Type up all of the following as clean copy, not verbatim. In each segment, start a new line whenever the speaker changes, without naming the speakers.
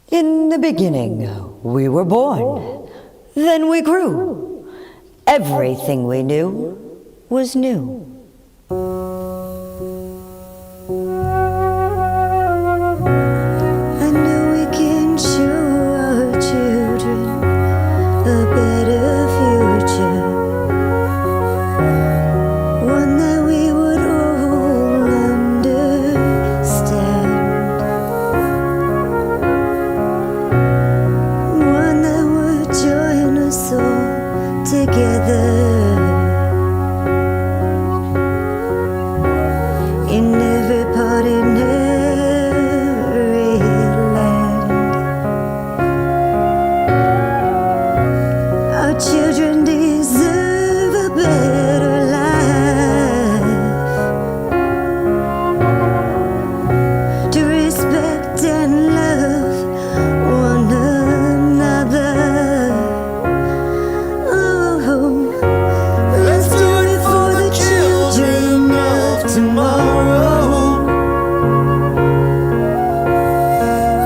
In the beginning, we were born. Then we grew. Everything we knew was new.
I know we can show our children a better future, one that we would all understand, one that would join us all together in every part, in every land. Our children deserve a better life, to respect and love one another. Oh, let's do it for the children of tomorrow.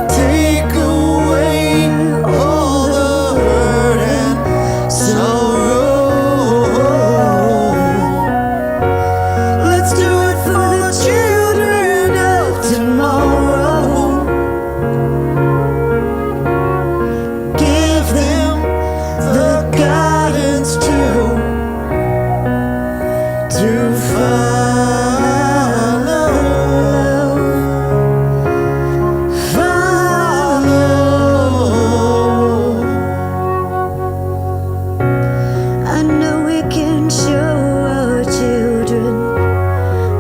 Take away all the hurt and sorrow. Let's do it for the children of tomorrow. Give them the guidance to follow. I know we can show our children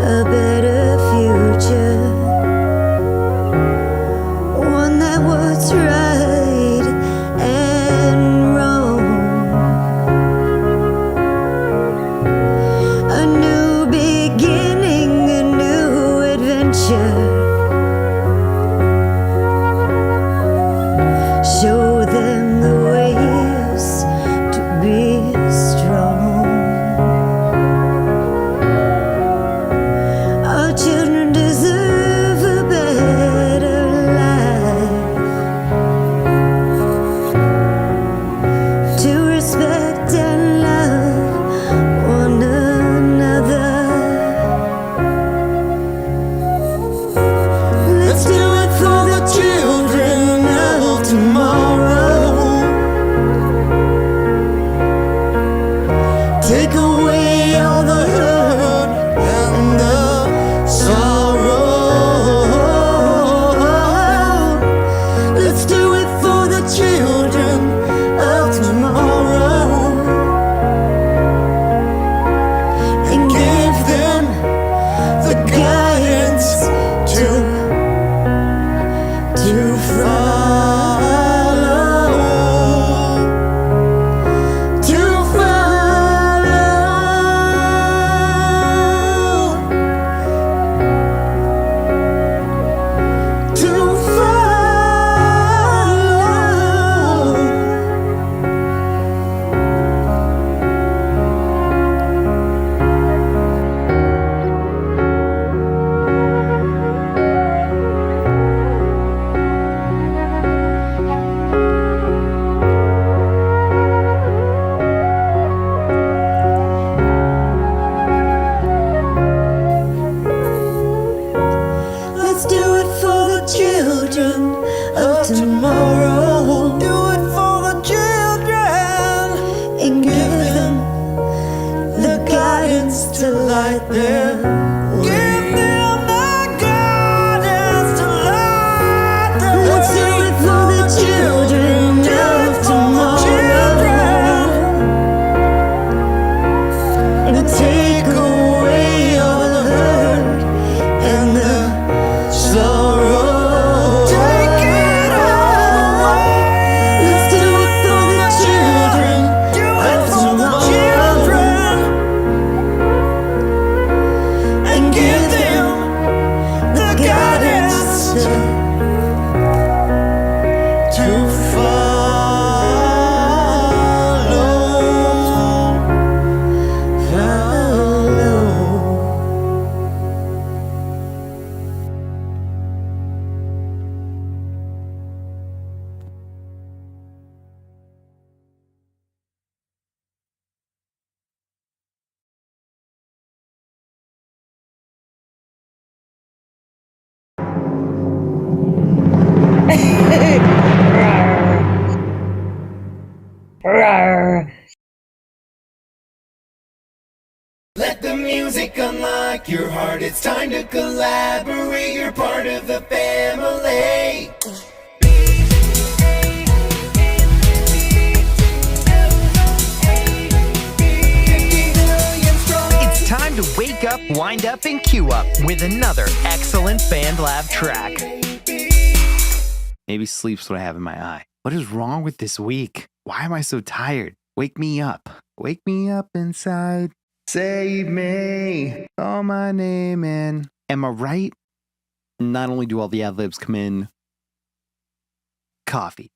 a better future, one that was right and wrong, a new beginning, a new adventure. Show them the ways to be strong. Our children deserve a better life, to respect and love one another. Let's do it for the children of tomorrow. Take away all the hurt and the sorrow. Let's do it for the children of tomorrow, and give them the guidance to follow, to follow, to follow. Let's do it for the children of tomorrow. Do it for the children, and give them the guidance to light their way. Give them the guidance to light their way. Let's do it for the children of tomorrow, and take away all the hurt and the sorrow. Take it all. unlock your heart. It's time to collaborate. You're part of the family.
It's time to wake up, wind up, and queue up with another excellent BandLab track. Maybe sleep's what I have in my eye. What is wrong with this week? Why am I so tired? Wake me up. Wake me up inside. Save me. Call my name in. Am I right? Not only do all the ad-libs come in, coffee.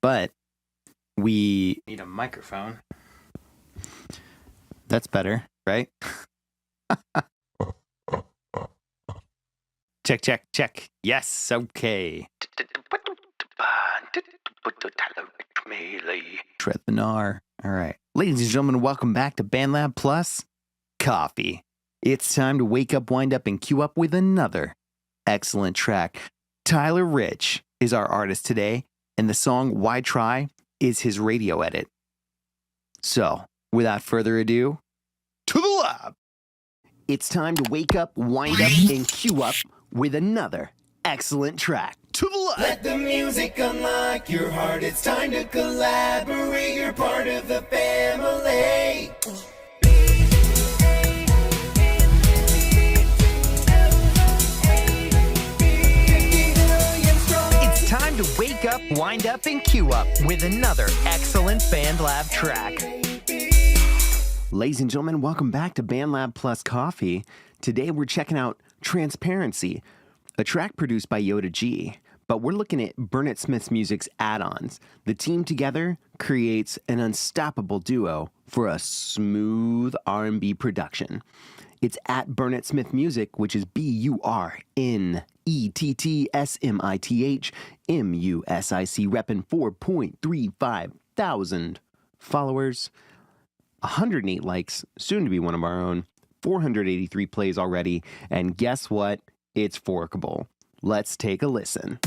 But we need a microphone. That's better, right? Check. Yes, okay. Tread the gnar. All right. Ladies and gentlemen, welcome back to BandLab Plus Coffee. It's time to wake up, wind up, and queue up with another excellent track. Tyler Rich is our artist today, and the song Why Try is his radio edit. So, without further ado, to the lab! It's time to wake up, wind up, and queue up with another excellent track. To the lab!
Let the music unlock your heart. It's time to collaborate. You're part of the family.
It's time to wake up, wind up, and queue up with another excellent BandLab track.
Ladies and gentlemen, welcome back to BandLab Plus Coffee. Today we're checking out Transparency, a track produced by Yoda G, but we're looking at Burnett Smith's music's add-ons. The team together creates an unstoppable duo for a smooth R&B production. It's at Burnett Smith Music, which is BURNETTSMITH MUSIC, repping 4.35 thousand followers, 108 likes, soon to be one of our own, 483 plays already, and guess what? It's forkable. Let's take a listen.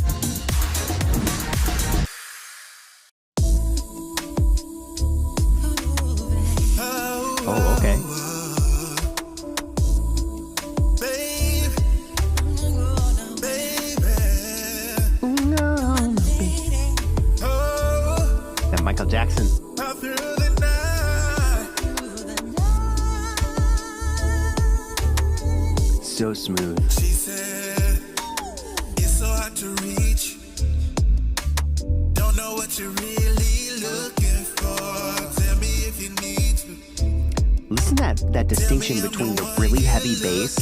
Oh, okay. That Michael Jackson. So smooth.
She said, it's so hard to reach. Don't know what you're really looking for. Tell me if you need to.
Listen to that distinction between the really heavy bass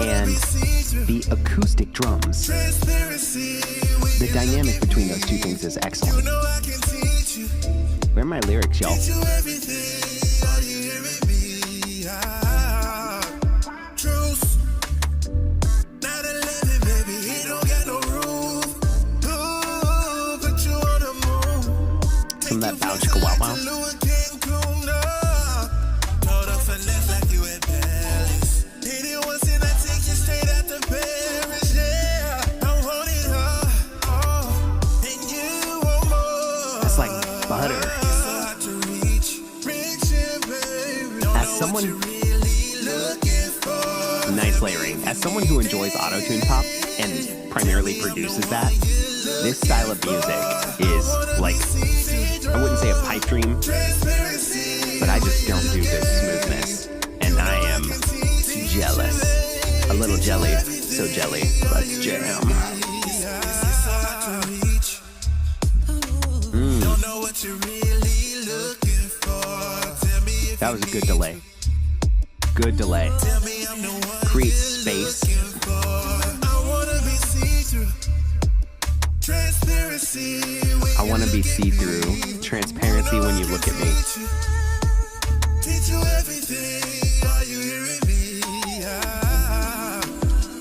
and the acoustic drums. The dynamic between those two things is excellent. Where are my lyrics, y'all? Some of that bow chicka wow wow. That's like butter. As someone, nice layering. As someone who enjoys auto-tune pop and primarily produces that, this style of music is like, I wouldn't say a pipe dream, but I just don't do this smoothness, and I am jealous. A little jelly, so jelly. Let's jam. That was a good delay. Good delay. Creates space. I want to be see-through. Transparency when you look at me.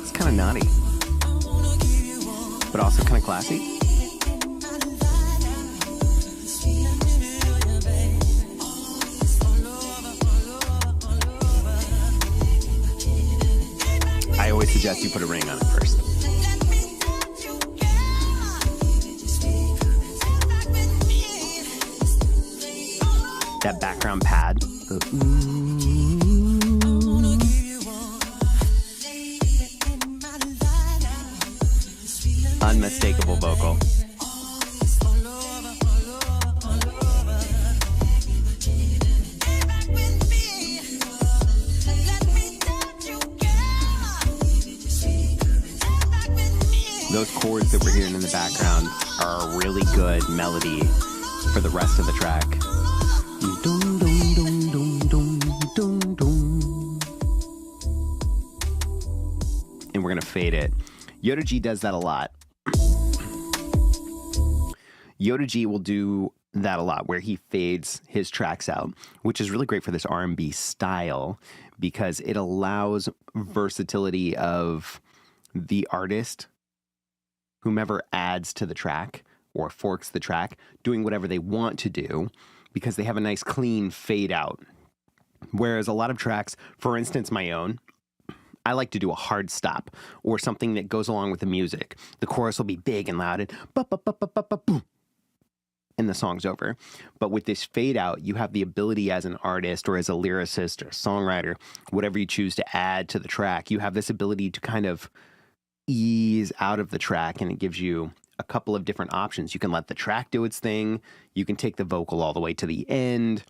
It's kind of naughty, but also kind of classy. I always suggest you put a ring on it first. that background pad. Unmistakable vocal. Those chords that we're hearing in the background are a really good melody for the rest of the track. Dum, dum, dum, dum, dum, dum, dum. And we're going to fade it. Yoda G does that a lot. Yoda G will do that a lot, where he fades his tracks out, which is really great for this R&B style because it allows versatility of the artist, whomever adds to the track or forks the track, doing whatever they want to do because they have a nice clean fade out. Whereas a lot of tracks, for instance, my own, I like to do a hard stop or something that goes along with the music. The chorus will be big and loud and boom, and the song's over. But with this fade out, you have the ability as an artist or as a lyricist or songwriter, whatever you choose to add to the track, you have this ability to kind of ease out of the track, and it gives you a couple of different options. You can let the track do its thing. You can take the vocal all the way to the end.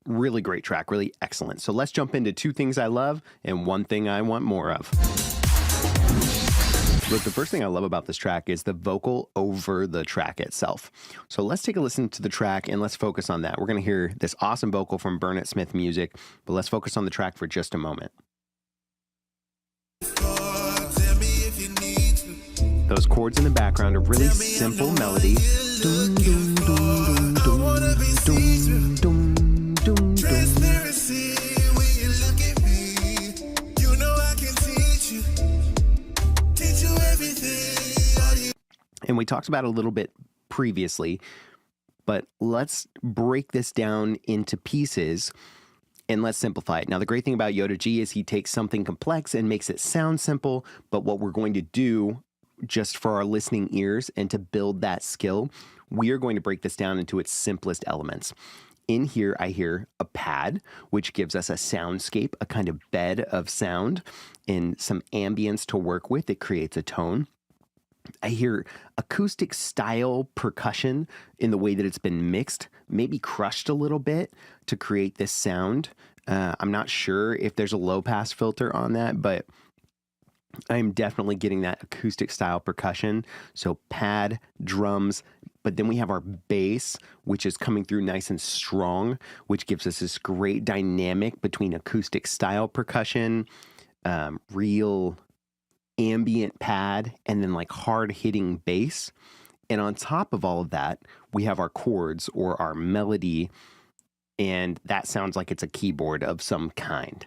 Really great track, really excellent. So let's jump into two things I love and one thing I want more of. Look, the first thing I love about this track is the vocal over the track itself. So let's take a listen to the track and let's focus on that. We're going to hear this awesome vocal from Burnett Smith Music, but let's focus on the track for just a moment. Those chords in the background are really simple melody. Dum, dum, dum, dum, dum, dum, dum,
Transparency, when you look at me, you know I can teach you everything.
And we talked about it a little bit previously, but let's break this down into pieces and let's simplify it. Now, the great thing about Yoda G is he takes something complex and makes it sound simple, but what we're going to do just for our listening ears and to build that skill, we are going to break this down into its simplest elements. In here, I hear a pad, which gives us a soundscape, a kind of bed of sound and some ambience to work with. It creates a tone. I hear acoustic style percussion in the way that it's been mixed, maybe crushed a little bit to create this sound. I'm not sure if there's a low pass filter on that, but I'm definitely getting that acoustic style percussion. So pad, drums, but then we have our bass, which is coming through nice and strong, which gives us this great dynamic between acoustic style percussion, real ambient pad, and then like hard hitting bass. And on top of all of that, we have our chords or our melody, and that sounds like it's a keyboard of some kind,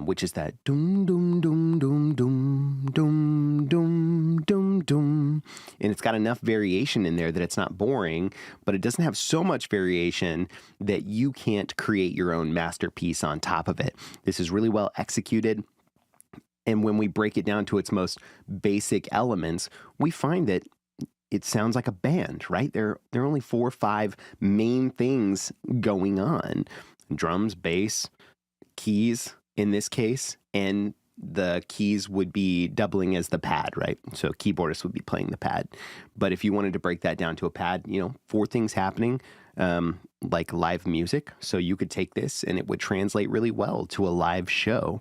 which is that dum dum dum dum dum dum dum dum dum, and it's got enough variation in there that it's not boring, but it doesn't have so much variation that you can't create your own masterpiece on top of it. This is really well executed. And when we break it down to its most basic elements, we find that it sounds like a band, right? There are only 4 or 5 main things going on. Drums, bass, keys in this case, and the keys would be doubling as the pad, right? So keyboardist would be playing the pad. But if you wanted to break that down to a pad, 4 things happening, like live music. So you could take this and it would translate really well to a live show.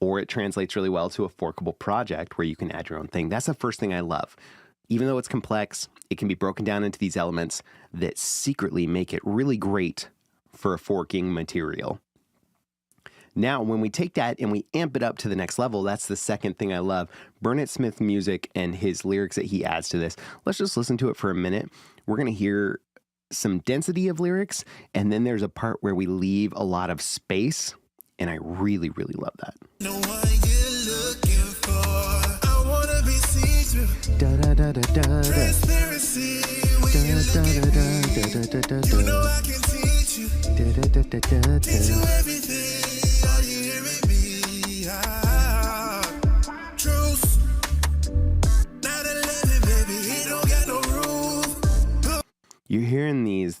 Or it translates really well to a forkable project where you can add your own thing. That's the first thing I love. Even though it's complex, it can be broken down into these elements that secretly make it really great for a forking material. Now, when we take that and we amp it up to the next level, that's the second thing I love. Burnett Smith Music and his lyrics that he adds to this. Let's just listen to it for a minute. We're going to hear some density of lyrics, and then there's a part where we leave a lot of space, and I really, really love that.
No one you're looking for. I wanna be see-through.
Da da da da da.
Transparency, when you look at me, you know I can teach you. Teach you everything. Are you hearing me? Truth. 9/11, baby, he don't got no rules.
You're hearing these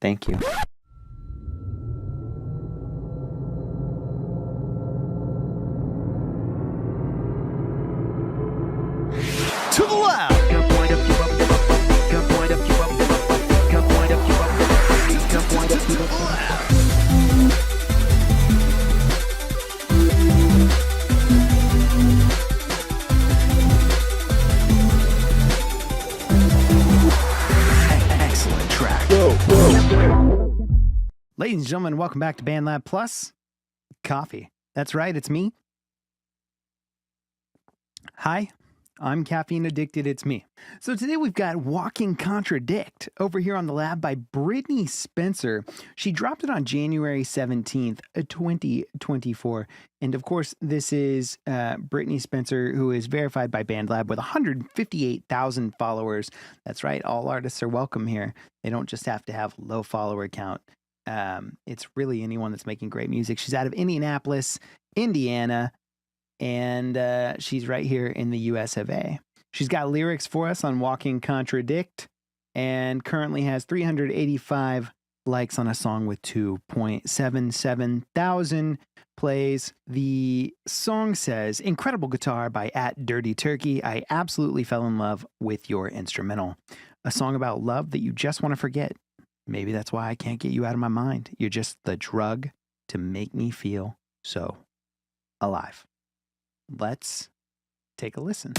Thank you. To the left. Excellent track. Ladies and gentlemen, welcome back to BandLab Plus Coffee. That's right, it's me. Hi, I'm caffeine addicted, it's me. So today we've got Walking Contradict over here on the lab by Brittany Spencer. She dropped it on January 17th, 2024. And of course, this is Brittany Spencer, who is verified by BandLab with 158,000 followers. That's right, all artists are welcome here. They don't just have to have low follower count. It's really anyone that's making great music. She's out of Indianapolis, Indiana. And she's right here in the US of A. She's got lyrics for us on Walking Contradict and currently has 385 likes on a song with 2.77 thousand plays. The song says, incredible guitar by @DirtyTurkey. I absolutely fell in love with your instrumental. A song about love that you just want to forget. Maybe that's why I can't get you out of my mind. You're just the drug to make me feel so alive. Let's take a listen.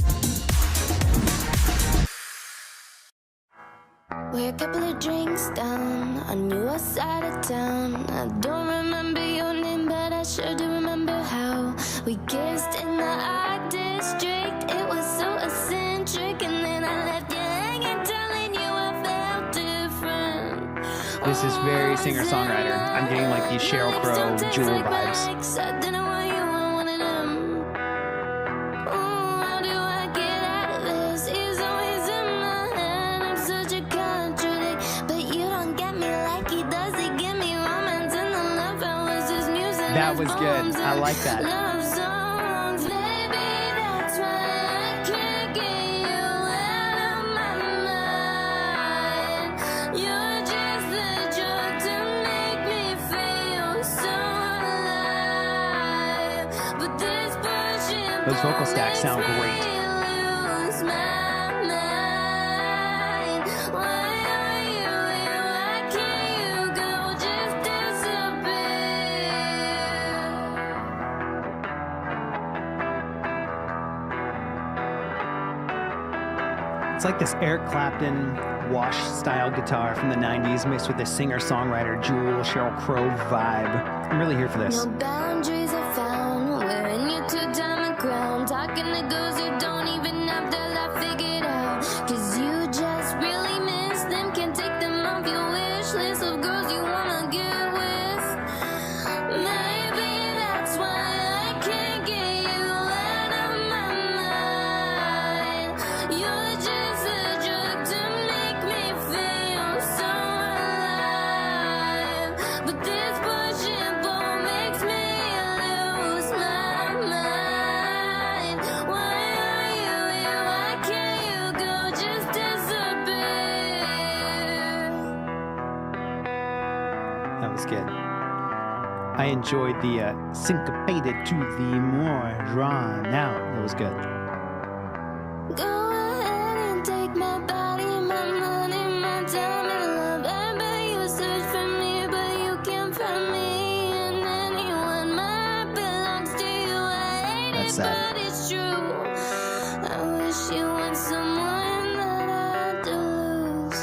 We're a couple of drinks down on your side of town. I don't remember your name, but I sure do remember how we kissed in the art district. It was so eccentric, and then I left you hanging, telling you I felt different.
This is very singer-songwriter. I'm getting like these Sheryl Crow, Jewel vibes.
I didn't want you, I wanted him. How do I get out of this? He's always in my head. I'm such a contradict, but you don't get me like he does. He give me romance and the love hours. His music.
That was good. I like that.
Love songs, baby, that's why I can't get you out of my mind. You're just the drug to make me feel so alive. But this bullshit
Those vocal stacks sound great.
lose my mind. Why are you here? Why can't you go? Just disappear.
It's like this Eric Clapton wash-style guitar from the 90s mixed with the singer-songwriter Jewel, Sheryl Crow vibe. I'm really here for this.
No boundaries are found. Wearing your two-diamond crown. Talking to girls you don't even have their life figured out. 'Cause you just really miss them. Can't take them off your wish list of girls you wanna get with. Maybe that's why I can't get you out of my mind. You're just a drug to make me feel so alive. But this bullshit ball makes me lose my mind. Why are you here? Why can't you go? Just disappear.
That was good. I enjoyed the syncopated to the more drawn out. That was good.
Go ahead and take my body, my money, my time and love. I bet you search for me, but you can't find me in anyone. My heart belongs to you. I hate
That's
it,
sad.
but it's true. I wish you were someone that I had to lose.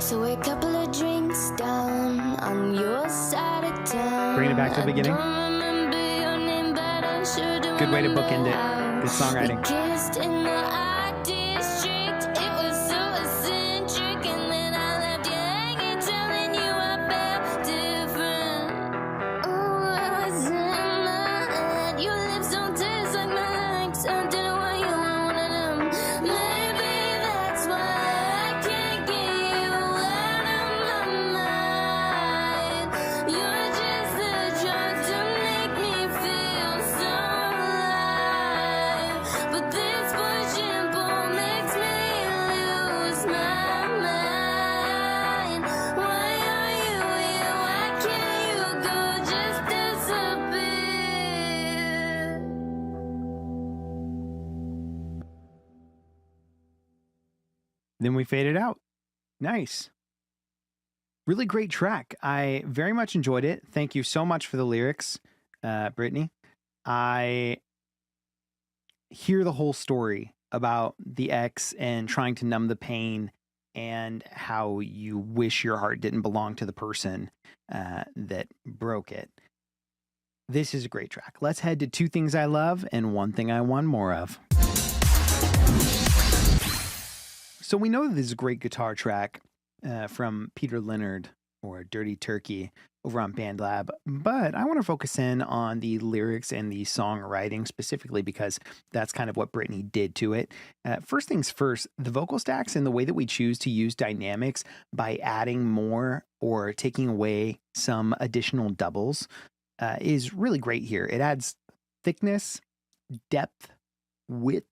So we're a couple of drinks down on your side of town.
Bringing it back to the beginning.
I don't remember your name, but I sure do
Good way to
remember
bookend it.
how
Good songwriting.
we kissed in the art district. It was so eccentric, and then I left you hanging, telling you I felt different. Ooh, I was in my head. Your lips don't taste like mine. 'Cause I didn't want you, I wanted them. Maybe that's why I can't get you out of my mind. You're just the drug to make me feel so alive. But this bullshit ball makes
Then we fade it out. Nice. Really great track. I very much enjoyed it. Thank you so much for the lyrics, Brittany. I hear the whole story about the ex and trying to numb the pain and how you wish your heart didn't belong to the person that broke it. This is a great track. Let's head to two things I love and one thing I want more of. So we know that this is a great guitar track from Peter Leonard or Dirty Turkey over on BandLab, but I want to focus in on the lyrics and the songwriting specifically because that's kind of what Brittany did to it. First things first, the vocal stacks and the way that we choose to use dynamics by adding more or taking away some additional doubles is really great here. It adds thickness, depth, width,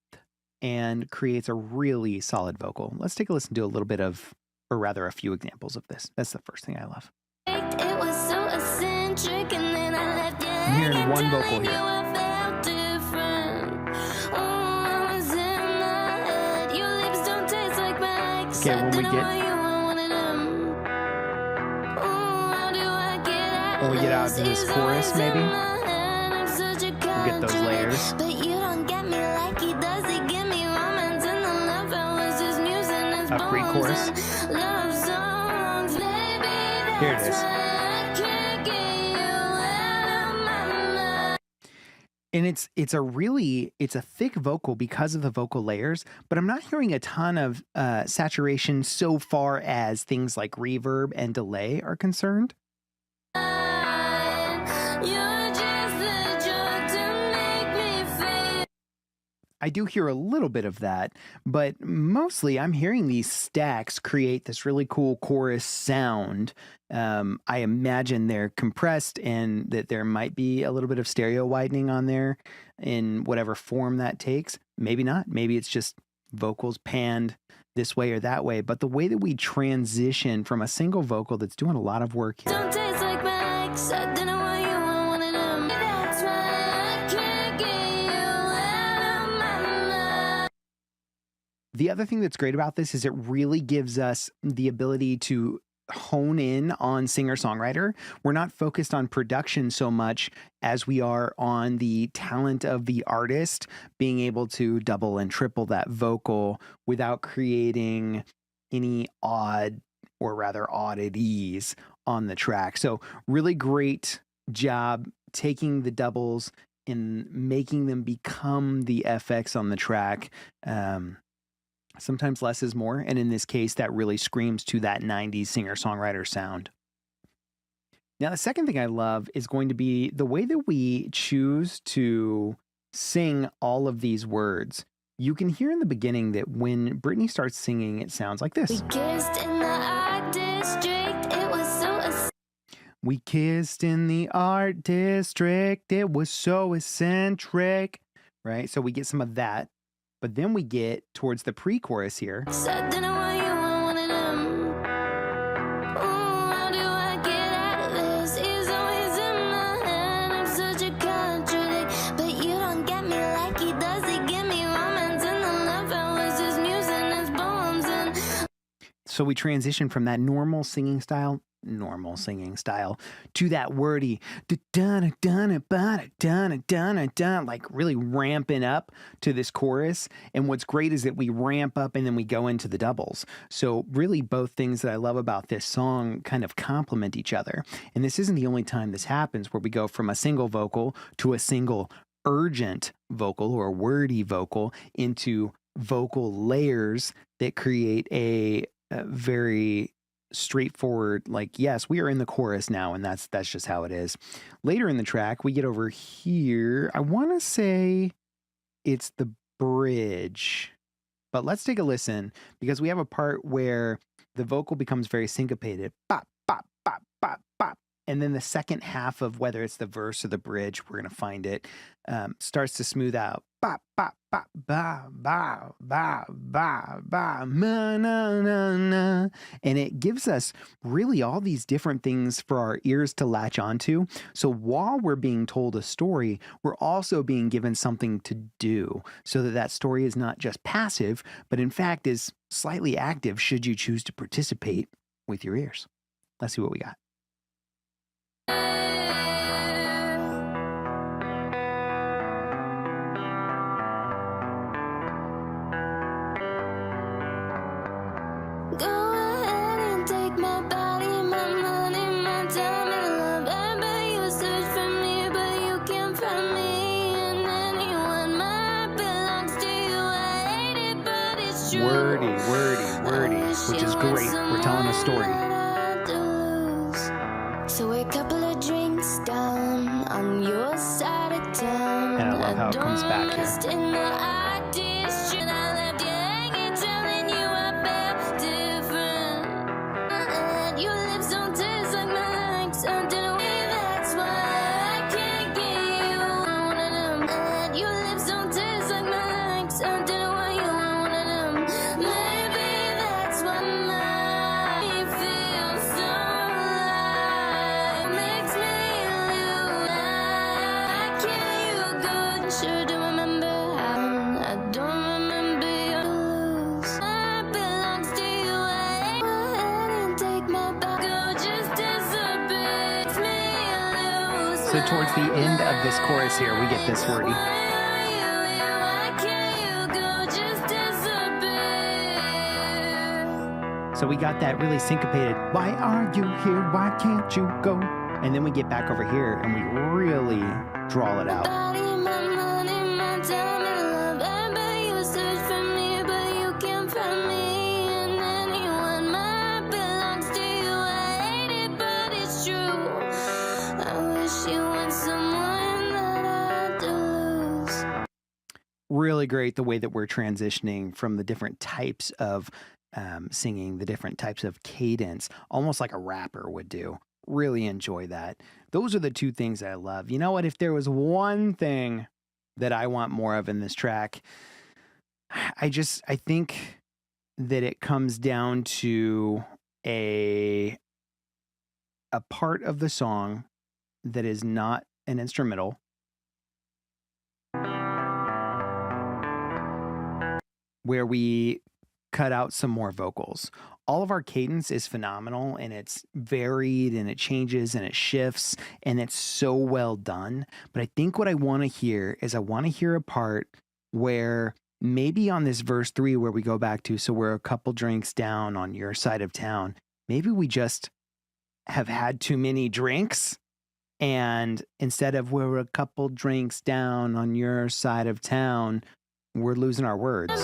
and creates a really solid vocal. Let's take a listen to a little bit of, or rather a few examples of this. That's the first thing I love.
It was so eccentric, and then I left you.
I'm hearing one vocal here.
I felt different. Oh, I was in my head. Your lips don't taste like my ex.
Okay, when we get out to this chorus, maybe we'll get those layers.
But you don't get me like he does. He give me romance and the love was just music and
A pre-chorus.
love songs. Baby,
Here it
that's
is.
why I can't get you out of my mind.
And it's a thick vocal because of the vocal layers, but I'm not hearing a ton of saturation so far as things like reverb and delay are concerned.
You're just a drug to make me feel.
I do hear a little bit of that, but mostly I'm hearing these stacks create this really cool chorus sound. I imagine they're compressed and that there might be a little bit of stereo widening on there in whatever form that takes. Maybe not. Maybe it's just vocals panned this way or that way. But the way that we transition from a single vocal that's doing a lot of work here.
Don't taste like my ex. I didn't want you, I wanted him. That's why I can't get you out of my mind.
The other thing that's great about this is it really gives us the ability to hone in on singer-songwriter. We're not focused on production so much as we are on the talent of the artist being able to double and triple that vocal without creating any odd or rather oddities on the track. So really great job taking the doubles and making them become the FX on the track. Sometimes less is more, and in this case, that really screams to that 90s singer-songwriter sound. Now, the second thing I love is going to be the way that we choose to sing all of these words. You can hear in the beginning that when Brittany starts singing, it sounds like this.
We kissed in the art district. It was so
We kissed in the art district. It was so eccentric, right? So we get some of that. But then we get towards the pre-chorus here.
I didn't want you, I wanted him. Oh, how do I get out of this? He's always in my head. I'm such a contradict. But you don't get me like he does. He give me romance and the love was just music and his poems and
So we transition from that normal singing style to that wordy like really ramping up to this chorus. And what's great is that we ramp up and then we go into the doubles. So really both things that I love about this song kind of complement each other. And this isn't the only time this happens where we go from a single vocal to a single urgent vocal or wordy vocal into vocal layers that create a very straightforward, like, yes, we are in the chorus now, and that's just how it is. Later in the track, we get over here. I want to say it's the bridge, but let's take a listen because we have a part where the vocal becomes very syncopated. Bop, bop, bop, bop, bop. And then the second half of whether it's the verse or the bridge, we're going to find it, starts to smooth out. Ba, ba, ba, ba, ba, ba, ba, ba, ma, na, na, na. And it gives us really all these different things for our ears to latch onto. So while we're being told a story, we're also being given something to do so that that story is not just passive, but in fact is slightly active should you choose to participate with your ears. Let's see what we got.
Go ahead and take my body, my money, my time and love. I bet you search for me, but you can't find me. And anyone might belongs to you. I hate it, but it's true.
Wordy, which is great. We're telling a story.
So a couple of drinks down on your side of town.
And I love how it comes back here. So towards the end of this chorus here, we get this wordy. So we got that really syncopated, why are you here, why can't you go? And then we get back over here and we really drawl it out. Really great the way that we're transitioning from the different types of singing, the different types of cadence, almost like a rapper would do. Really enjoy that. Those are the two things that I love. You know what? If there was one thing that I want more of in this track, I think that it comes down to a part of the song that is not an instrumental, where we cut out some more vocals. All of our cadence is phenomenal and it's varied and it changes and it shifts and it's so well done. But I think what I want to hear is I want to hear a part where maybe on this verse 3 where we go back to, so we're a couple drinks down on your side of town, maybe we just have had too many drinks, and instead of we're a couple drinks down on your side of town, we're losing our words.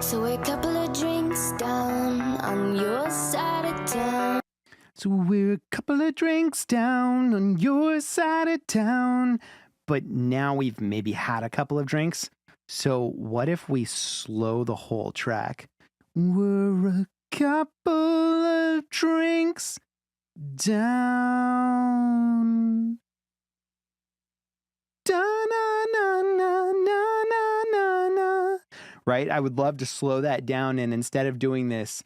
So a couple of drinks down on your side of town.
So we're a couple of drinks down on your side of town. But now we've maybe had a couple of drinks. So what if we slow the whole track? We're a couple of drinks down. Da-na-na-na-na-na-na. Right? I would love to slow that down, and instead of doing this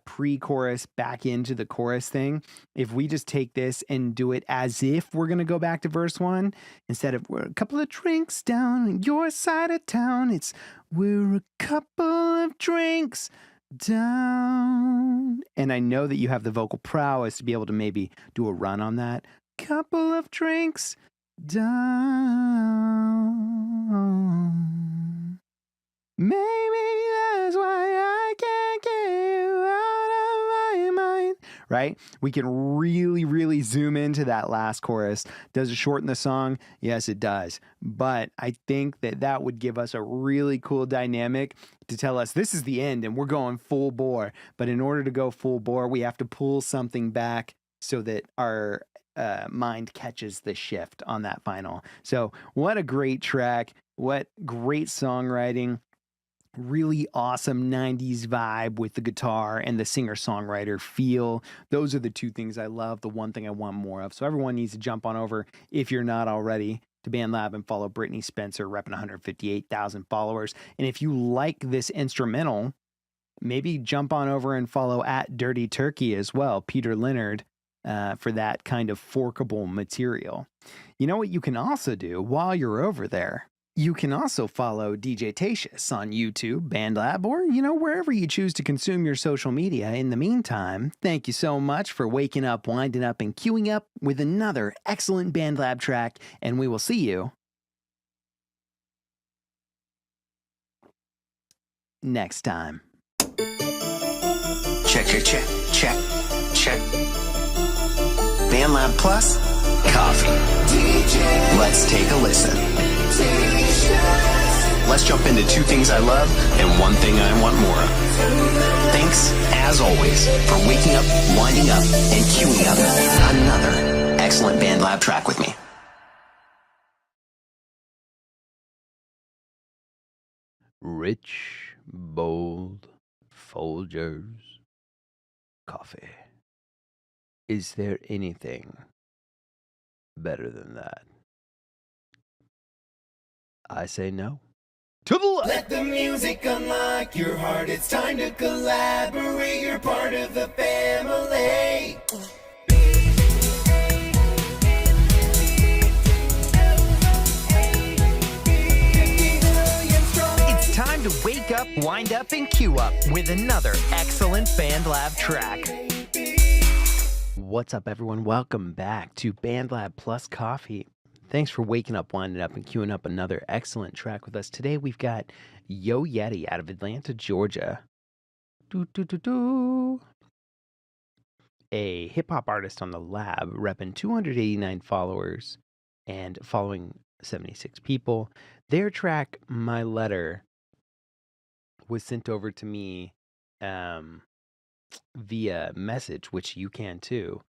pre-chorus back into the chorus thing, if we just take this and do it as if we're going to go back to verse 1, instead of we're a couple of drinks down on your side of town, it's we're a couple of drinks down. And I know that you have the vocal prowess to be able to maybe do a run on that. Couple of drinks down. Maybe that's why I can't get you out of my mind. right? We can really, really zoom into that last chorus. Does it shorten the song? Yes, it does. But I think that would give us a really cool dynamic to tell us this is the end and we're going full bore. But in order to go full bore, we have to pull something back so that our mind catches the shift on that final. So what a great track. What great songwriting. Really awesome 90s vibe with the guitar and the singer-songwriter feel. Those are the two things I love, the one thing I want more of. So everyone needs to jump on over, if you're not already, to BandLab and follow Brittany Spencer, repping 158,000 followers. And if you like this instrumental, maybe jump on over and follow at Dirty Turkey as well, Peter Leonard, for that kind of forkable material. You know what you can also do while you're over there? You can also follow DJ Tatious on YouTube, BandLab, or, wherever you choose to consume your social media. In the meantime, thank you so much for waking up, winding up, and queuing up with another excellent BandLab track, and we will see you next time.
Check. BandLab Plus, coffee. Let's take a listen. Let's jump into two things I love and one thing I want more of. Thanks, as always, for waking up, winding up, and queuing up another excellent BandLab track with me.
Rich, bold, Folgers coffee. Is there anything better than that? I say no. To the left.
Let the music unlock your heart. It's time to collaborate. You're part of the family.
It's time to wake up, wind up, and queue up with another excellent BandLab track. What's up, everyone? Welcome back to BandLab Plus Coffee. Thanks for waking up, winding up, and queuing up another excellent track with us. Today we've got Yo Yeti out of Atlanta, Georgia. A hip-hop artist on the lab, repping 289 followers and following 76 people. Their track, My Letter, was sent over to me via message, which you can too.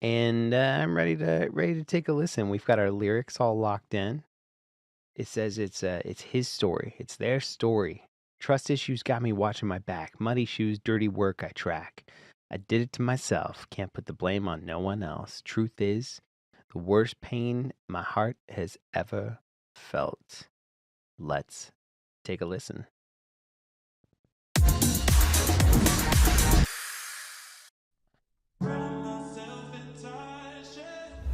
And I'm ready to take a listen. We've got our lyrics all locked in. It says it's his story. It's their story. Trust issues got me watching my back. Muddy shoes, dirty work I track. I did it to myself. Can't put the blame on no one else. Truth is, the worst pain my heart has ever felt. Let's take a listen.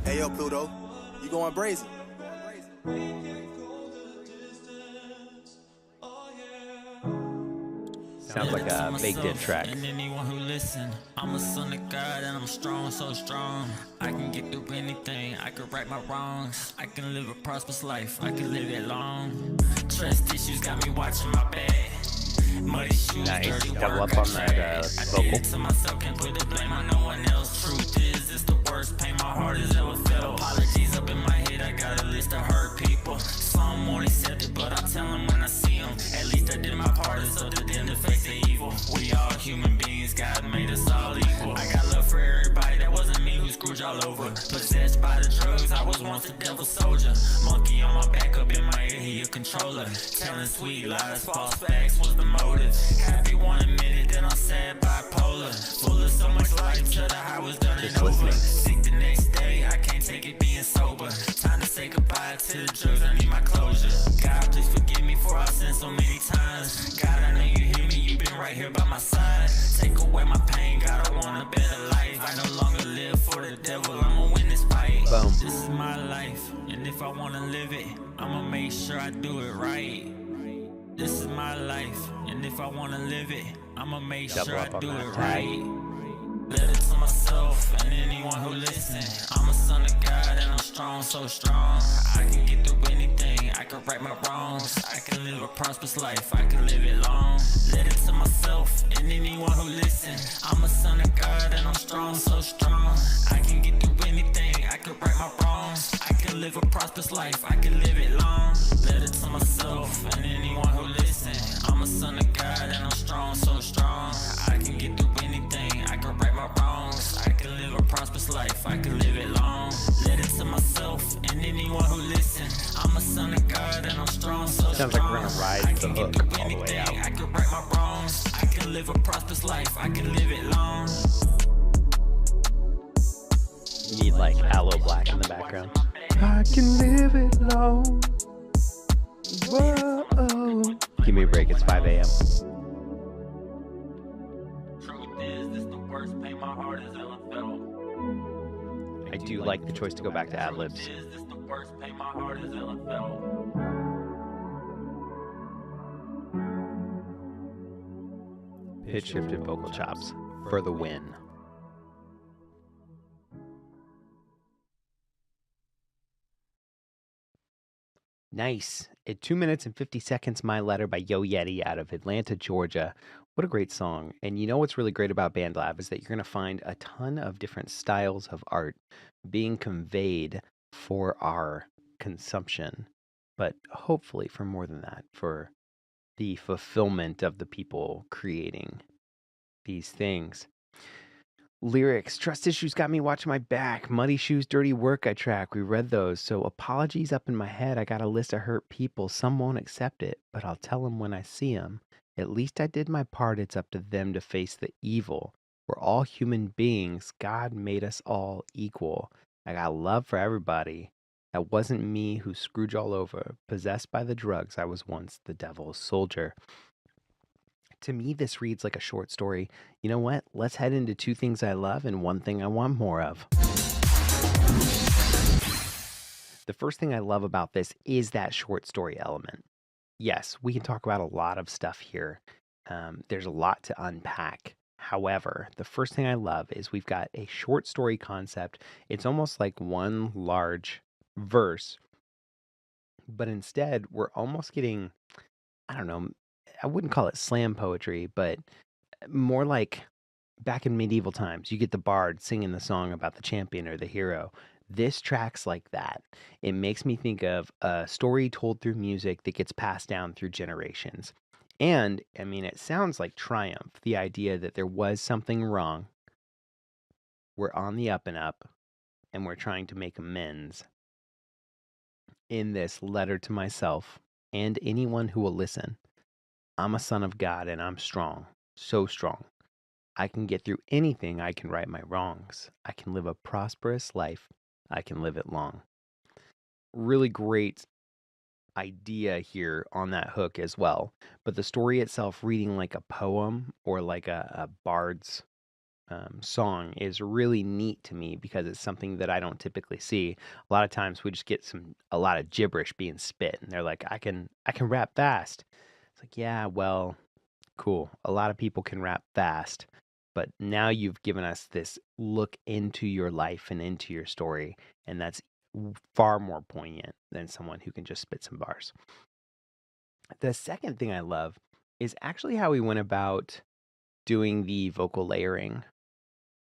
Hey yo, Pluto, you going brazen?
Sounds like a baked in track.
And anyone who listen, I'm a son of God and I'm strong, so strong. I can get through anything, I can right my wrongs. I can live a prosperous life, I can live it long. Trust issues got me watching my back. Muddy shoes,
Nice.
dirty
Double
work
up
I
on that
track. I
vocal.
did it to myself, can't put the blame on no one else. Truth is, it's the worst pain my heart has ever felt. Apologies up in my head, I got a list of hurt people. Some won't accept it, but I tell them when I see them. At least I did my part, it's up to them to face the evil. We all human beings, God made us all equal. I got love for everybody, that wasn't me who screwed y'all over. Possessed by the drugs, I was once a devil soldier. Monkey on my back, up in my ear, he a controller. Telling sweet lies, false facts was the motive. Happy 1 minute, then I'm sad, bipolar. Full of so much life, till the high was done and over. Sick the next day, I can't take it being sober. Time to say goodbye to the drugs, I need my closure. God, please forgive me for I sinned so many times. God, I know you hear me, you've been right here by my side. Take away my pain, God, I want a better life. I no longer live for the devil, I'ma win this fight.
Boom.
This is my life, and if I wanna live it, I'ma make sure I do it right. This is my life, and if I wanna live it, I'ma make
Double
sure I
up on
do
that
it
tag.
right. Let it to myself and anyone who listen. I'm a son of God and I'm strong, so strong. I can get through anything, I can right my wrongs. I can live a prosperous life, I can live it long. Let it to myself and anyone who listen. I'm a son of God and I'm strong, so strong. I can get through anything, I can right my wrongs. I can live a prosperous life, I can live it long. Let it to myself and anyone who listen. I'm a son of God and I'm strong, so strong. I can get through anything, I can right my wrongs. I can live a prosperous life, I can live it long. Let it to myself and anyone who listen. I'm a son of God and I'm strong, so
Sounds like
strong.
we're gonna ride
I
the
can
hook
get through
all the way
anything,
out.
I can right my wrongs. I can live a prosperous life, I can live it long.
You need like Aloe Black in the background. I can live it long. Whoa. Give me a break, it's 5 a.m.
Truth is, this the worst pain my heart has ever felt.
I do like the choice to go back to ad-libs.
Truth is, this the worst pain my heart has ever felt.
Pitch shifted vocal chops for the win. Nice. At 2 minutes and 50 seconds, My Letter by Yo Yeti out of Atlanta, Georgia. What a great song. And you know what's really great about BandLab is that you're going to find a ton of different styles of art being conveyed for our consumption, but hopefully for more than that, for the fulfillment of the people creating these things. Lyrics, trust issues got me watching my back. Muddy shoes, dirty work I track. We read those. So apologies up in my head. I got a list of hurt people. Some won't accept it, but I'll tell them when I see them. At least I did my part. It's up to them to face the evil. We're all human beings. God made us all equal. I got love for everybody. That wasn't me who screwed y'all over. Possessed by the drugs, I was once the devil's soldier. To me, this reads like a short story. You know what? Let's head into two things I love and one thing I want more of. The first thing I love about this is that short story element. Yes, we can talk about a lot of stuff here. There's a lot to unpack. However, the first thing I love is we've got a short story concept. It's almost like one large verse, but instead we're almost getting, I don't know, I wouldn't call it slam poetry, but more like back in medieval times, you get the bard singing the song about the champion or the hero. This track's like that. It makes me think of a story told through music that gets passed down through generations. And, I mean, it sounds like triumph, the idea that there was something wrong. We're on the up and up, and we're trying to make amends. In this letter to myself and anyone who will listen, I'm a son of God and I'm strong, so strong. I can get through anything, I can right my wrongs. I can live a prosperous life, I can live it long. Really great idea here on that hook as well. But the story itself reading like a poem or like a bard's song is really neat to me because it's something that I don't typically see. A lot of times we just get a lot of gibberish being spit and they're like, I can rap fast. It's like, yeah, well, cool. A lot of people can rap fast, but now you've given us this look into your life and into your story, and that's far more poignant than someone who can just spit some bars. The second thing I love is actually how we went about doing the vocal layering.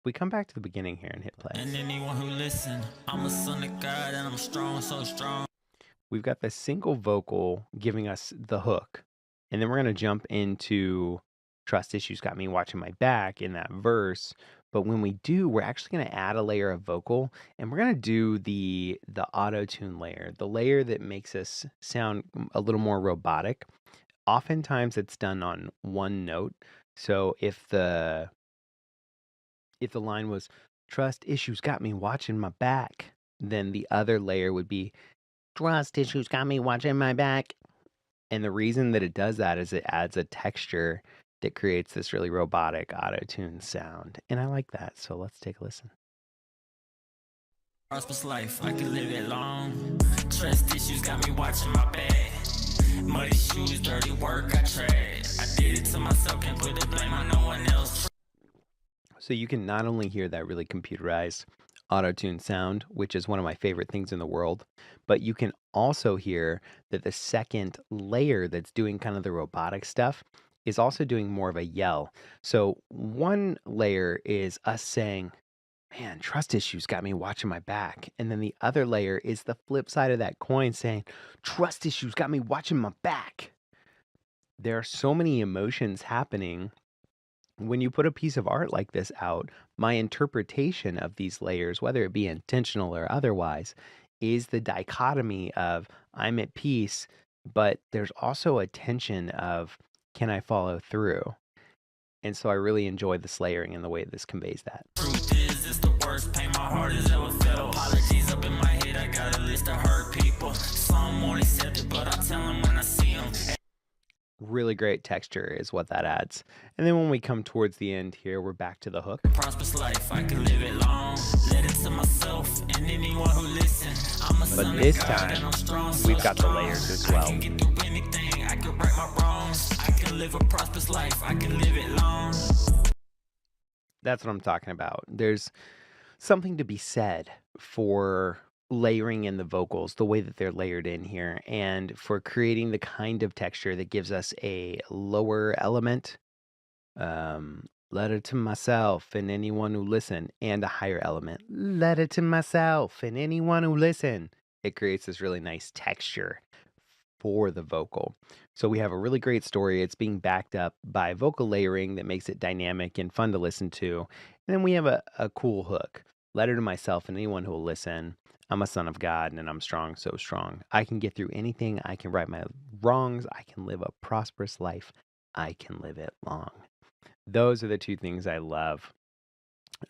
We come back to the beginning here and hit play.
And anyone who listen, I'm a son of God and I'm strong, so strong.
We've got the single vocal giving us the hook. And then we're going to jump into Trust Issues Got Me Watching My Back in that verse. But when we do, we're actually going to add a layer of vocal. And we're going to do the auto-tune layer, the layer that makes us sound a little more robotic. Oftentimes it's done on one note. So if the line was, Trust Issues Got Me Watching My Back, then the other layer would be, Trust Issues Got Me Watching My Back. And the reason that it does that is it adds a texture that creates this really robotic auto-tune sound. And I like that. So let's take a listen.
Prosperous life, I can live it long. Trust issues got me watching my back. Muddy shoes, dirty work, I tried. I did it to myself, can't put the blame on no one else.
So you can not only hear that really computerized
auto-tune sound, which is one of my favorite things in the world. But you can also hear that the second layer that's doing kind of the robotic stuff is also doing more of a yell. So one layer is us saying, man, trust issues got me watching my back. And then the other layer is the flip side of that coin saying, trust issues got me watching my back. There are so many emotions happening when you put a piece of art like this out. My interpretation of these layers, whether it be intentional or otherwise, is the dichotomy of I'm at peace, but there's also a tension of can I follow through? And so I really enjoy this layering and the way this conveys that.
Truth is, it's the worst pain my heart has ever felt. Apologies up in my head, I got a list of hurt people. Some won't accept it, but I tell them when I see them.
Really great texture is what that adds. And then when we come towards the end here, we're back to the hook.
Prosperous life, I can live it long. Let it to myself and anyone who listens. I'm a son
But this
of God
time,
and I'm strong, so
we've got the
strong.
layers as
I
well.
can get through anything, I can right my wrongs. I can live a prosperous life, I can live it long.
That's what I'm talking about. There's something to be said for layering in the vocals, the way that they're layered in here, and for creating the kind of texture that gives us a lower element, letter to myself and anyone who listen, and a higher element, letter to myself and anyone who listen. It creates this really nice texture for the vocal. So we have a really great story. It's being backed up by vocal layering that makes it dynamic and fun to listen to. And then we have a cool hook. Letter to myself and anyone who will listen. I'm a son of God and I'm strong, so strong. I can get through anything. I can right my wrongs. I can live a prosperous life. I can live it long. Those are the two things I love.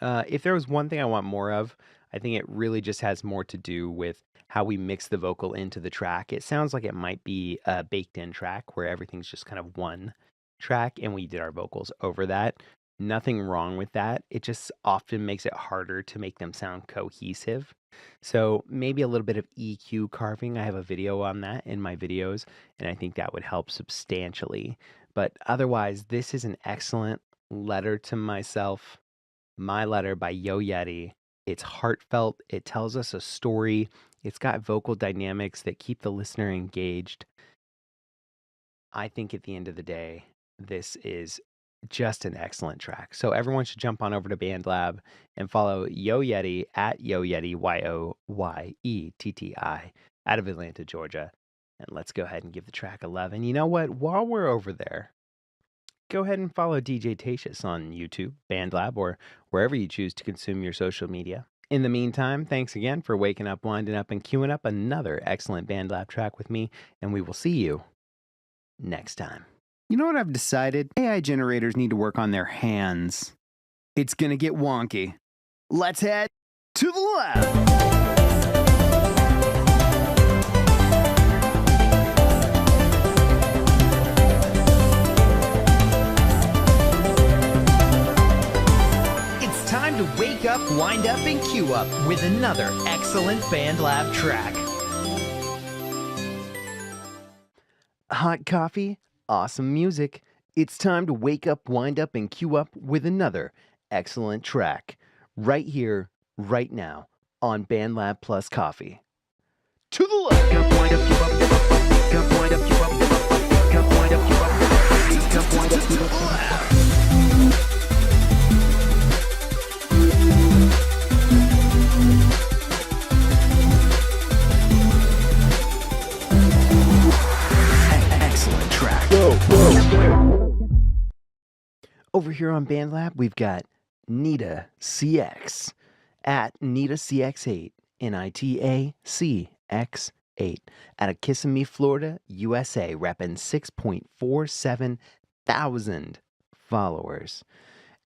If there was one thing I want more of, I think it really just has more to do with how we mix the vocal into the track. It sounds like it might be a baked in track where everything's just kind of one track and we did our vocals over that. Nothing wrong with that. It just often makes it harder to make them sound cohesive. So maybe a little bit of EQ carving. I have a video on that in my videos, and I think that would help substantially. But otherwise, this is an excellent letter to myself. My Letter by Yo Yeti. It's heartfelt. It tells us a story. It's got vocal dynamics that keep the listener engaged. I think at the end of the day, this is just an excellent track. So everyone should jump on over to BandLab and follow Yo Yeti at Yo Yeti, YOYETTI, out of Atlanta, Georgia. And let's go ahead and give the track a love. And you know what? While we're over there, go ahead and follow DJ Tatious on YouTube, BandLab, or wherever you choose to consume your social media. In the meantime, thanks again for waking up, winding up, and queuing up another excellent BandLab track with me, and we will see you next time.
You know what I've decided? AI generators need to work on their hands. It's gonna get wonky. Let's head to the lab.
It's time to wake up, wind up, and queue up with another excellent BandLab track. Hot coffee, awesome music. It's time to wake up, wind up, and queue up with another excellent track. Right here, right now, on BandLab Plus Coffee. To the left. Wind up, queue up, wind up, queue up, wind up, queue up, wind up, queue up. Excellent track. Over here on BandLab, we've got Nita CX at Nita CX8, NITACX8, out of Kissimmee, Florida, USA, repping 6.47 thousand followers.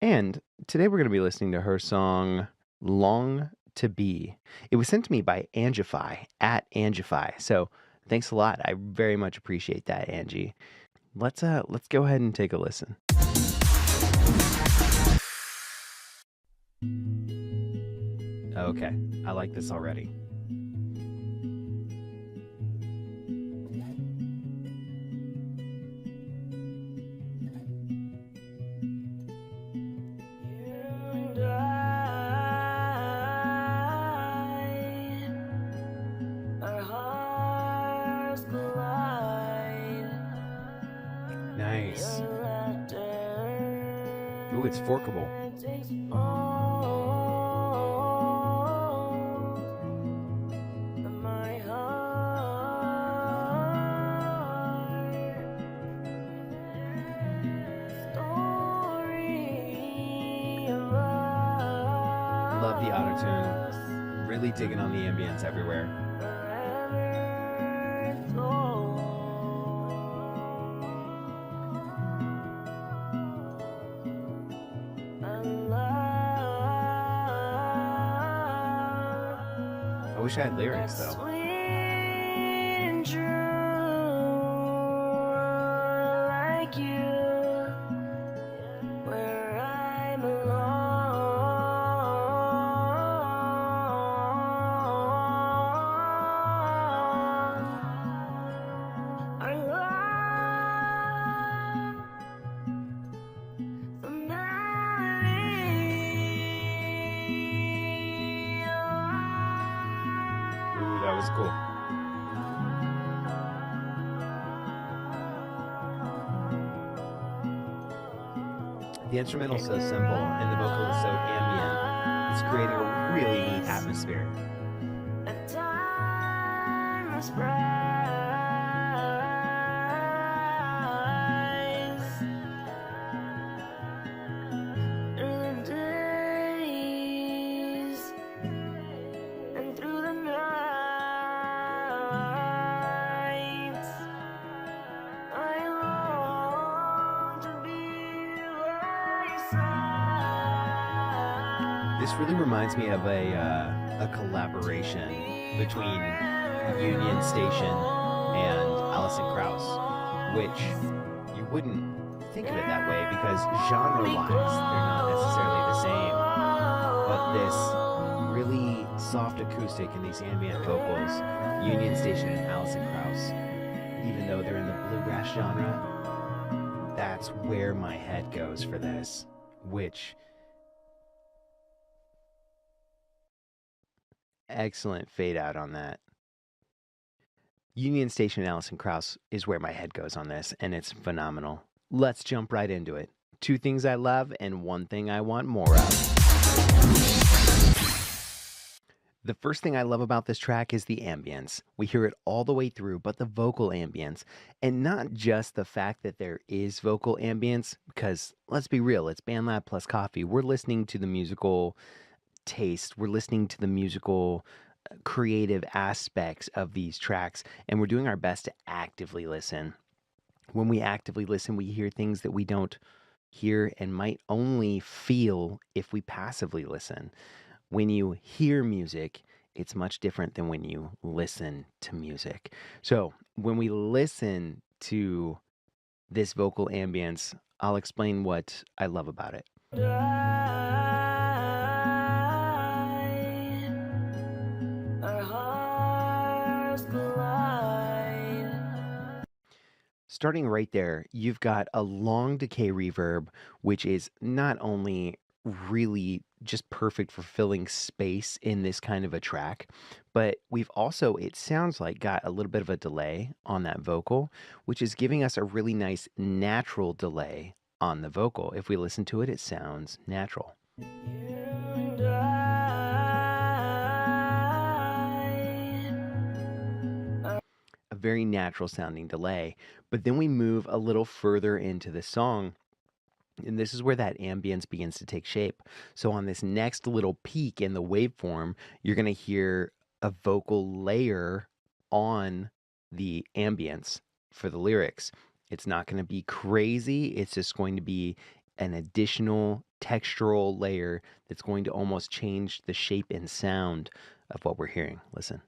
And today we're going to be listening to her song Long to Be. It was sent to me by Angified at Angified. So thanks a lot. I very much appreciate that, Angie. Let's go ahead and take a listen. Okay, I like this already.
And I
It's forkable. Love the auto-tune. Really digging on the ambience everywhere. I wish I had lyrics though. Ooh, that was cool. The instrumental's so simple and the vocal is so ambient. It's creating a really neat atmosphere. This really reminds me of a collaboration between Union Station and Alison Krauss, which you wouldn't think of it that way because genre-wise they're not necessarily the same. But this really soft acoustic and these ambient vocals, Union Station and Alison Krauss, even though they're in the bluegrass genre, that's where my head goes for this, which... Excellent fade out on that. Union Station and Alison Krauss is where my head goes on this, and it's phenomenal. Let's jump right into it. 2 things I love and 1 thing I want more of. The first thing I love about this track is the ambience. We hear it all the way through, but the vocal ambience. And not just the fact that there is vocal ambience, because let's be real, it's BandLab plus coffee. We're listening to the musical taste, we're listening to the musical creative aspects of these tracks, and we're doing our best to actively listen. When we actively listen, we hear things that we don't hear and might only feel if we passively listen. When you hear music, it's much different than when you listen to music. So when we listen to this vocal ambience, I'll explain what I love about it. Starting right there, you've got a long decay reverb, which is not only really just perfect for filling space in this kind of a track, but we've also, it sounds like, got a little bit of a delay on that vocal, which is giving us a really nice natural delay on the vocal. If we listen to it, it sounds natural. A very natural sounding delay. But then we move a little further into the song, and this is where that ambience begins to take shape. So on this next little peak in the waveform, you're going to hear a vocal layer on the ambience for the lyrics. It's not going to be crazy. It's just going to be an additional textural layer that's going to almost change the shape and sound of what we're hearing. Listen.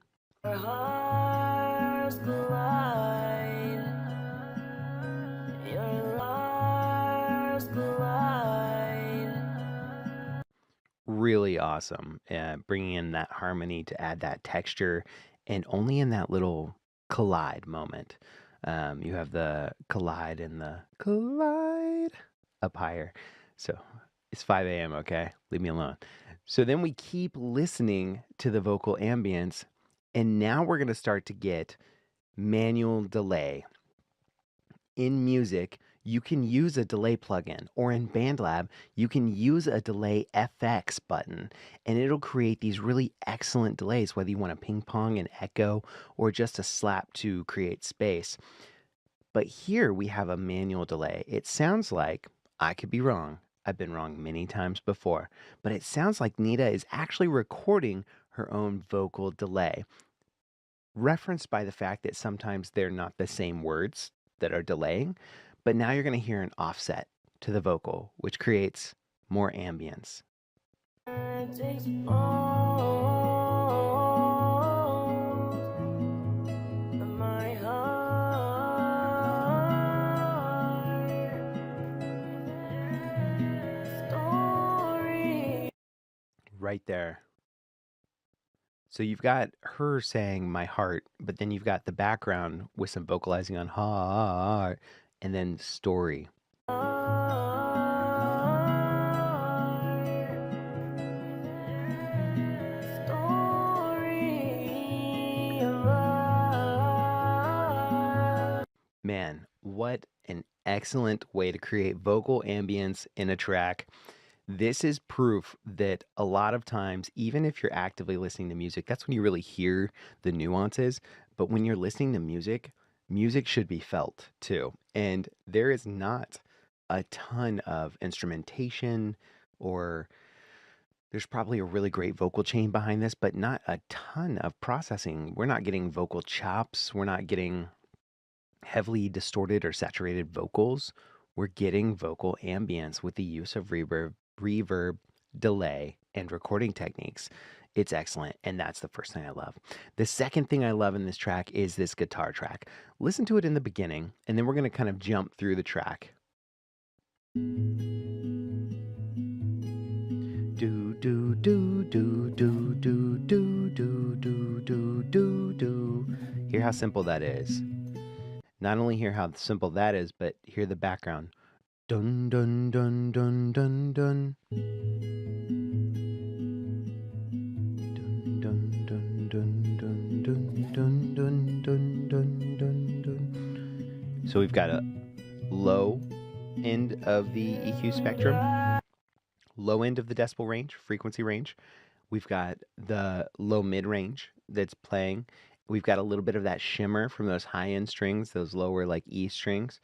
Really awesome. Bringing in that harmony to add that texture, and only in that little collide moment. You have the collide and the collide up higher. So it's 5 a.m., okay? Leave me alone. So then we keep listening to the vocal ambience, and now we're going to start to get manual delay. In music, you can use a delay plugin, or in BandLab, you can use a delay FX button, and it'll create these really excellent delays, whether you want to ping pong and echo or just a slap to create space. But here we have a manual delay. It sounds like, I could be wrong, I've been wrong many times before, but it sounds like Nita is actually recording her own vocal delay, referenced by the fact that sometimes they're not the same words that are delaying, but now you're going to hear an offset to the vocal, which creates more ambience. Right there. So you've got her saying my heart, but then you've got the background with some vocalizing on heart, and then story. Man, what an excellent way to create vocal ambience in a track. This is proof that a lot of times, even if you're actively listening to music, that's when you really hear the nuances. But when you're listening to music, music should be felt too. And there is not a ton of instrumentation, or there's probably a really great vocal chain behind this, but not a ton of processing. We're not getting vocal chops. We're not getting heavily distorted or saturated vocals. We're getting vocal ambience with the use of reverb, delay, and recording techniques. It's excellent, and that's the first thing I love. The second thing I love in this track is this guitar track. Listen to it in the beginning, and then we're going to kind of jump through the track. Do do do do do do do do do do do do. Hear how simple that is. Not only hear how simple that is, but hear the background. Dun dun dun dun dun dun. Dun dun dun dun dun dun dun dun dun dun dun dun. So we've got a low end of the EQ spectrum, low end of the decibel range, frequency range. We've got the low mid range that's playing. We've got a little bit of that shimmer from those high end strings, those lower like E strings,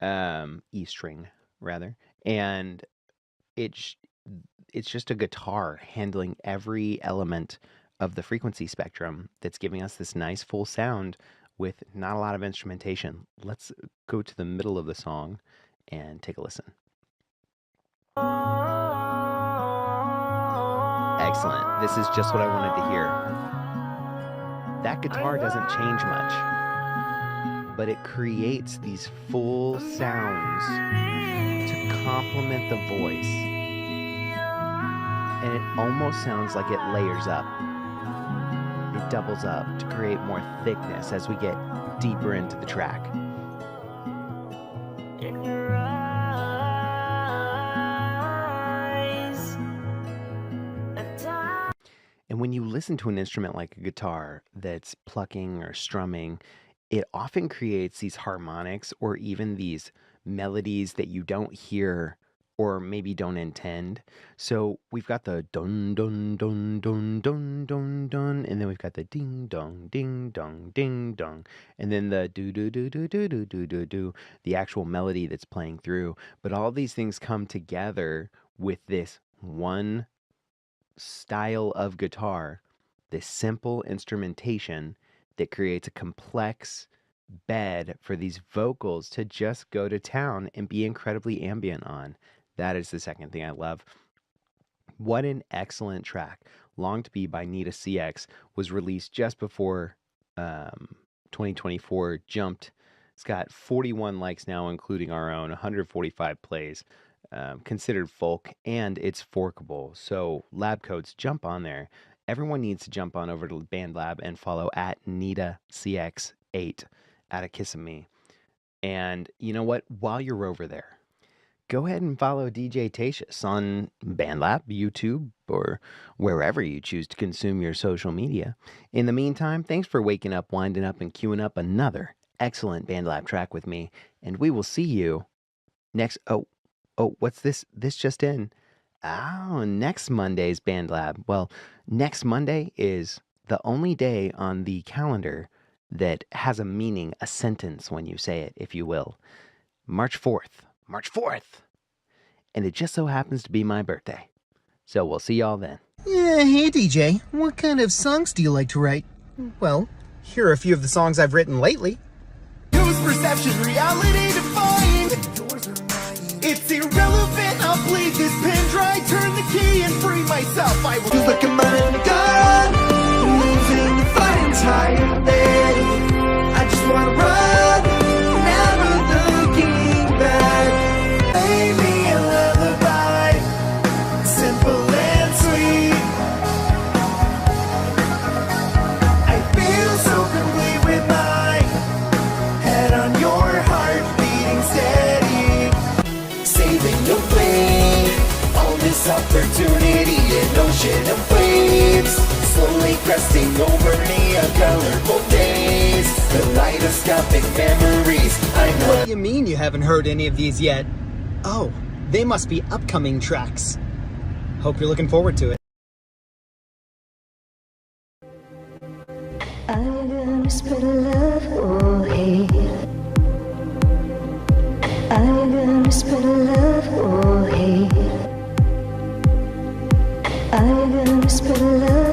E string rather, and it's just a guitar handling every element of the frequency spectrum that's giving us this nice full sound with not a lot of instrumentation. Let's go to the middle of the song and take a listen. Excellent. This is just what I wanted to hear. That guitar doesn't change much, but it creates these full sounds to complement the voice. And it almost sounds like it layers up. It doubles up to create more thickness as we get deeper into the track. And when you listen to an instrument like a guitar that's plucking or strumming, it often creates these harmonics or even these melodies that you don't hear or maybe don't intend. So we've got the dun dun dun dun dun dun dun, and then we've got the ding dong ding dong ding dong, and then the do do do do do do do do do, the actual melody that's playing through. But all these things come together with this one style of guitar, this simple instrumentation that creates a complex bed for these vocals to just go to town and be incredibly ambient on. That is the second thing I love. What an excellent track. Long to Be by Nita CX was released just before 2024 jumped. It's got 41 likes now, including our own, 145 plays. Considered folk, and it's forkable. So lab coats, jump on there. Everyone needs to jump on over to BandLab and follow at NitaCX8 at a kiss of me. And you know what? While you're over there, go ahead and follow DJ Tatious on BandLab, YouTube, or wherever you choose to consume your social media. In the meantime, thanks for waking up, winding up, and queuing up another excellent BandLab track with me, and we will see you What's this? This just in. Oh, next Monday's BandLab. Well, next Monday is the only day on the calendar that has a meaning, a sentence when you say it, if you will. March 4th. March 4th. And it just so happens to be my birthday. So we'll see y'all then.
Yeah, hey DJ, what kind of songs do you like to write? Well, here are a few of the songs I've written lately.
Whose perception reality defined? It's irrelevant, I'll bleed this pen dry, turn the key and free myself. I will look at my gun, losing the fight entirely. I just wanna run, never looking back. Play me a lullaby, simple and sweet. I feel so complete with my head on your heart beating steady. Saving your flame, all this opportunity, an ocean of waves, slowly cresting over me on colorful days, kaleidoscopic memories. I know.
What do you mean you haven't heard any of these yet? Oh, they must be upcoming tracks. Hope you're looking forward to it.
I'm gonna spread love or hate. I'm gonna spread love or hate. I'm gonna spread love.